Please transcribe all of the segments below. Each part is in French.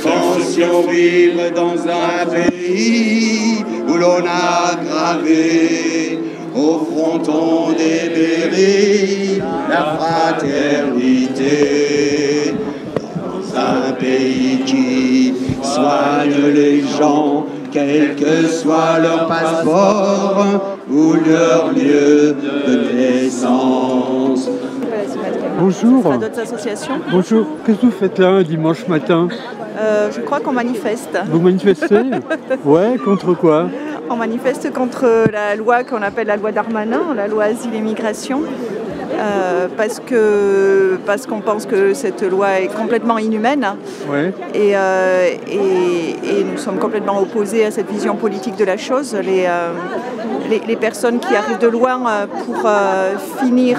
Pensions vivre dans un pays où l'on a gravé au fronton des berries la fraternité. Dans un pays qui soigne les gens, quel que soit leur passeport ou leur lieu de naissance. Bonjour. À d'autres associations. Bonjour. Qu'est-ce que vous faites là un dimanche matin? Je crois qu'on manifeste. Vous manifestez? Ouais, contre quoi? On manifeste contre la loi qu'on appelle la loi Darmanin, la loi Asile et Migration, parce qu'on pense que cette loi est complètement inhumaine. Ouais. Et nous sommes complètement opposés à cette vision politique de la chose. Les personnes qui arrivent de loin pour finir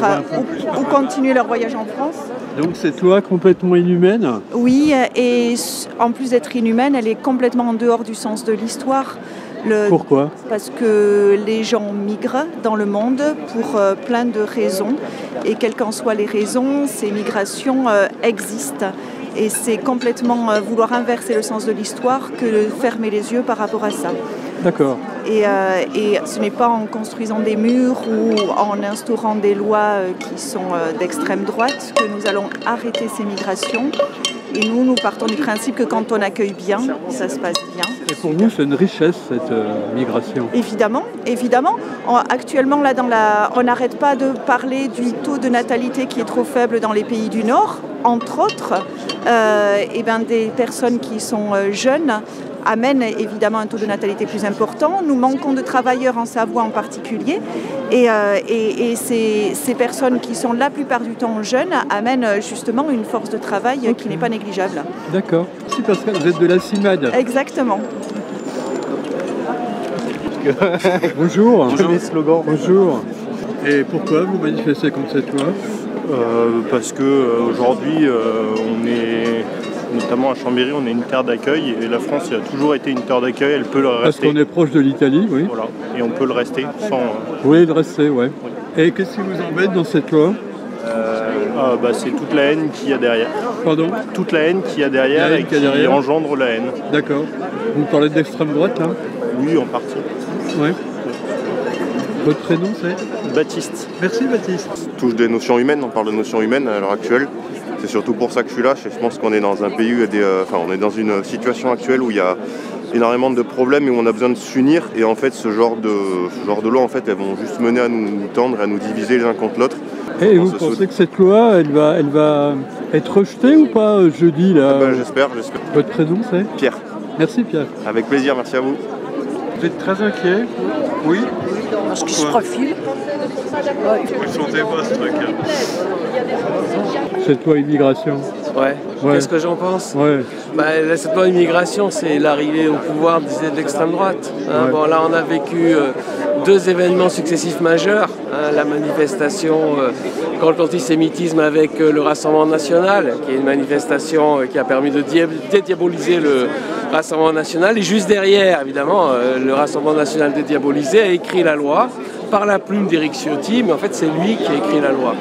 ou continuer leur voyage en France. Donc cette loi complètement inhumaine? Oui, et en plus d'être inhumaine, elle est complètement en dehors du sens de l'histoire. Pourquoi? Parce que les gens migrent dans le monde pour plein de raisons. Et quelles qu'en soient les raisons, ces migrations existent. Et c'est complètement vouloir inverser le sens de l'histoire que de fermer les yeux par rapport à ça. D'accord. Et ce n'est pas en construisant des murs ou en instaurant des lois qui sont d'extrême droite que nous allons arrêter ces migrations. Et nous partons du principe que quand on accueille bien, ça se passe bien. Et pour vous, c'est une richesse, cette migration? Évidemment, évidemment. Actuellement, là, on n'arrête pas de parler du taux de natalité qui est trop faible dans les pays du Nord. Entre autres, des personnes qui sont jeunes amènent évidemment un taux de natalité plus important. Nous manquons de travailleurs en Savoie en particulier. Et ces personnes qui sont la plupart du temps jeunes amènent justement une force de travail qui n'est pas négligeable. D'accord. Merci Pascal, vous êtes de la CIMAD. Exactement. Bonjour. Bonjour. Slogan. Bonjour. Et pourquoi vous manifestez contre cette loi? Parce qu'aujourd'hui, on est, notamment à Chambéry, on est une terre d'accueil et la France a toujours été une terre d'accueil, elle peut le rester. Parce qu'on est proche de l'Italie, oui. Voilà, et on peut le rester sans... Oui, le rester, ouais. Oui. Et qu'est-ce qui vous embête dans cette loi? C'est toute la haine qu'il y a derrière. Pardon? Toute la haine qu'il y a derrière La haine et qu'il y qui a derrière. engendre la haine. D'accord. Vous parlez d'extrême droite, là? Oui, en partie. Ouais. Votre prénom, c'est? Baptiste. Merci, Baptiste. Touche des notions humaines, on parle de notions humaines à l'heure actuelle. C'est surtout pour ça que je suis là. Je pense qu'on est dans un pays où il y a on est dans une situation actuelle où il y a énormément de problèmes et où on a besoin de s'unir. Et en fait, ce genre de lois, en fait, elles vont juste mener à nous tendre et à nous diviser les uns contre l'autre. Et vous pensez que cette loi, elle va être rejetée ou pas jeudi là? J'espère. Votre prénom, c'est? Pierre. Merci, Pierre. Avec plaisir, merci à vous. Vous êtes très inquiet? Oui. Parce qu'il se profile. Vous ne sentez pas ce truc? Cette loi immigration. Ouais. Qu'est-ce que j'en pense? Ouais. Cette loi immigration, c'est l'arrivée au pouvoir de l'extrême droite. Hein. Ouais. Bon, là, on a vécu deux événements successifs majeurs. Hein, la manifestation contre l'antisémitisme avec le Rassemblement national, qui est une manifestation qui a permis de dédiaboliser le Rassemblement national. Et juste derrière, évidemment, le Rassemblement national dédiabolisé a écrit la loi par la plume d'Éric Ciotti, mais en fait, c'est lui qui a écrit la loi.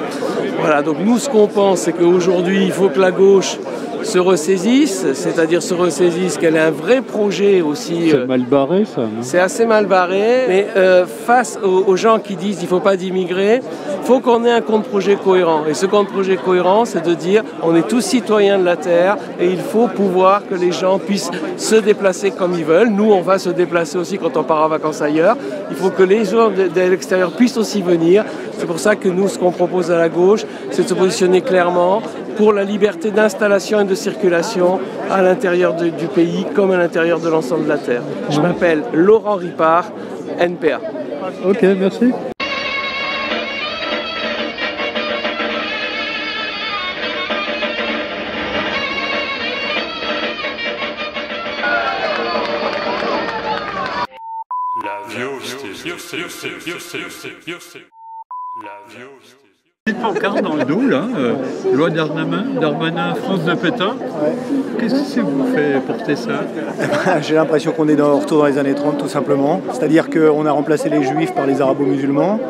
Voilà, donc nous, ce qu'on pense, c'est qu'aujourd'hui, il faut que la gauche se ressaisisse, c'est-à-dire se ressaisisse qu'elle ait un vrai projet aussi. C'est mal barré, ça, non? C'est assez mal barré, mais face aux gens qui disent qu'il ne faut pas d'immigrer, il faut qu'on ait un contre-projet cohérent. Et ce contre-projet cohérent, c'est de dire on est tous citoyens de la Terre et il faut pouvoir que les gens puissent se déplacer comme ils veulent. Nous, on va se déplacer aussi quand on part en vacances ailleurs. Il faut que les gens de l'extérieur puissent aussi venir. C'est pour ça que nous, ce qu'on propose à la gauche, c'est de se positionner clairement pour la liberté d'installation et de circulation à l'intérieur du pays comme à l'intérieur de l'ensemble de la Terre. Je m'appelle Laurent Ripard, NPA. Ok, merci. pancarte dans le dos, là, loi Darmanin, France de Pétain. Qu'est-ce que c'est que vous fait porter ça? J'ai l'impression qu'on est dans retour dans les années 30, tout simplement. C'est-à-dire qu'on a remplacé les juifs par les arabo-musulmans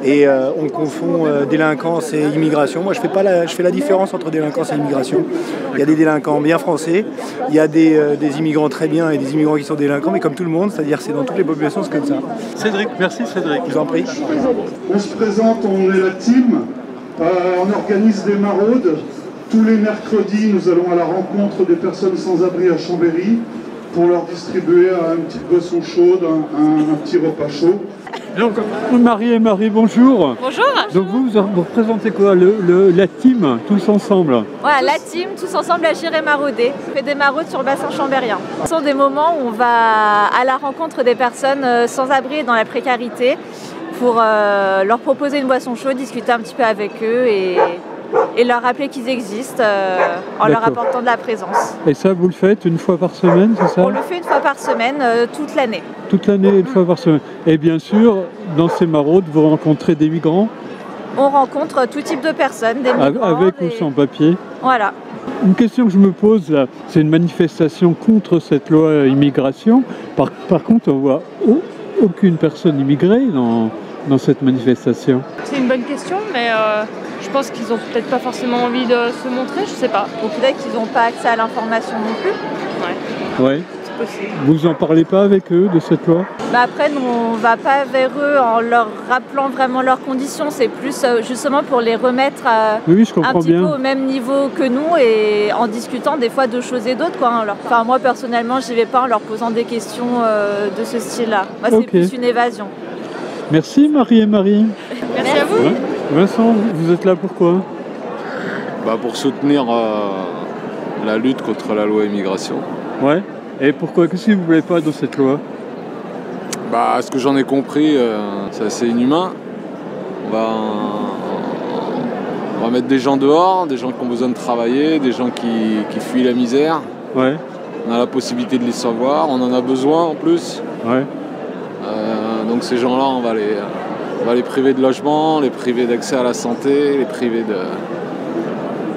et on confond délinquance et immigration. Moi, je fais la différence entre délinquance et immigration. Il y a des délinquants bien français, il y a des immigrants très bien et des immigrants qui sont délinquants, mais comme tout le monde, c'est-à-dire c'est dans toutes les populations, c'est comme ça. Cédric, merci Cédric. Je vous en prie. On se présente, on est la team, on organise des maraudes. Tous les mercredis, nous allons à la rencontre des personnes sans abri à Chambéry pour leur distribuer une petite boisson chaude, un petit repas chaud. Donc, Marie, bonjour. Bonjour. Donc vous représentez quoi, la team, tous ensemble? Voilà, la team, tous ensemble, Agir et Marauder. On fait des maraudes sur le bassin chambérien. Ce sont des moments où on va à la rencontre des personnes sans abri et dans la précarité pour leur proposer une boisson chaude, discuter un petit peu avec eux et leur rappeler qu'ils existent en leur apportant de la présence. Et ça, vous le faites une fois par semaine, c'est ça? On le fait une fois par semaine, toute l'année. Toute l'année, une fois par semaine. Et bien sûr, dans ces maraudes, vous rencontrez des migrants? On rencontre tout type de personnes, des migrants. Avec ou sans papier? Voilà. Une question que je me pose là, c'est une manifestation contre cette loi immigration. Par contre, on voit aucune personne immigrée dans cette manifestation. C'est une bonne question, mais je pense qu'ils n'ont peut-être pas forcément envie de se montrer, je sais pas. Ou peut-être qu'ils n'ont pas accès à l'information non plus. Ouais. C'est possible. Vous en parlez pas avec eux de cette loi? Après, nous, on ne va pas vers eux en leur rappelant vraiment leurs conditions. C'est plus justement pour les remettre un petit peu au même niveau que nous et en discutant des fois de choses et d'autres. Enfin, moi, personnellement, j'y vais pas en leur posant des questions de ce style-là. Moi, c'est plus une évasion. Merci Marie et Marie. Merci à vous. Vincent, vous êtes là pourquoi? Pour soutenir la lutte contre la loi immigration. Ouais. Et pourquoi? Qu'est-ce que vous ne voulez pas dans cette loi? Ce que j'en ai compris, c'est assez inhumain. On va mettre des gens dehors, des gens qui ont besoin de travailler, des gens qui fuient la misère. Ouais. On a la possibilité de les savoir, on en a besoin en plus. Ouais. Donc ces gens-là, on va les priver de logement, les priver d'accès à la santé, les priver de...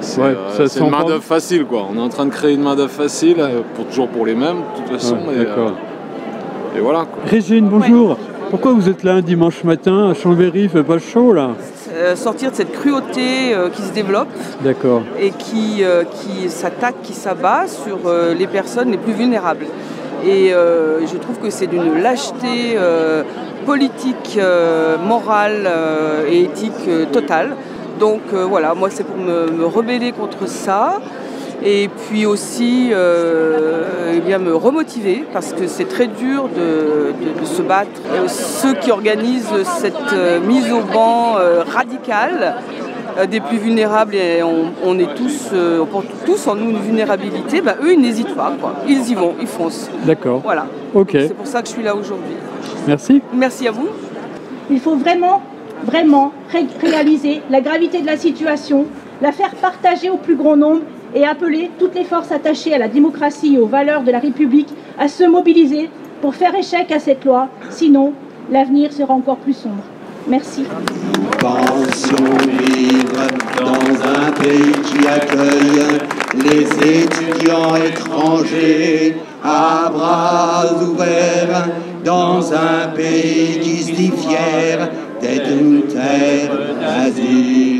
C'est une main-d'œuvre facile, quoi. On est en train de créer une main-d'œuvre facile, toujours pour les mêmes, de toute façon. Et voilà, quoi. Régine, bonjour. Pourquoi vous êtes là un dimanche matin à Chambéry? Il fait pas chaud, là? Sortir de cette cruauté qui se développe. D'accord. Et qui s'attaque, qui s'abat sur les personnes les plus vulnérables. Et je trouve que c'est d'une lâcheté politique, morale et éthique totale. Donc voilà, moi c'est pour me rebeller contre ça et puis aussi me remotiver parce que c'est très dur de se battre. Ceux qui organisent cette mise au banc radicale des plus vulnérables et on porte tous en nous une vulnérabilité, eux ils n'hésitent pas, quoi. Ils y vont, ils foncent. D'accord. Voilà. Ok. C'est pour ça que je suis là aujourd'hui. Merci. Merci à vous. Il faut vraiment réaliser la gravité de la situation, la faire partager au plus grand nombre et appeler toutes les forces attachées à la démocratie et aux valeurs de la République à se mobiliser pour faire échec à cette loi. Sinon, l'avenir sera encore plus sombre. Merci. Pensions vivre dans un pays qui accueille les étudiants étrangers à bras ouverts, dans un pays qui se dit fier d'être une terre d'asile.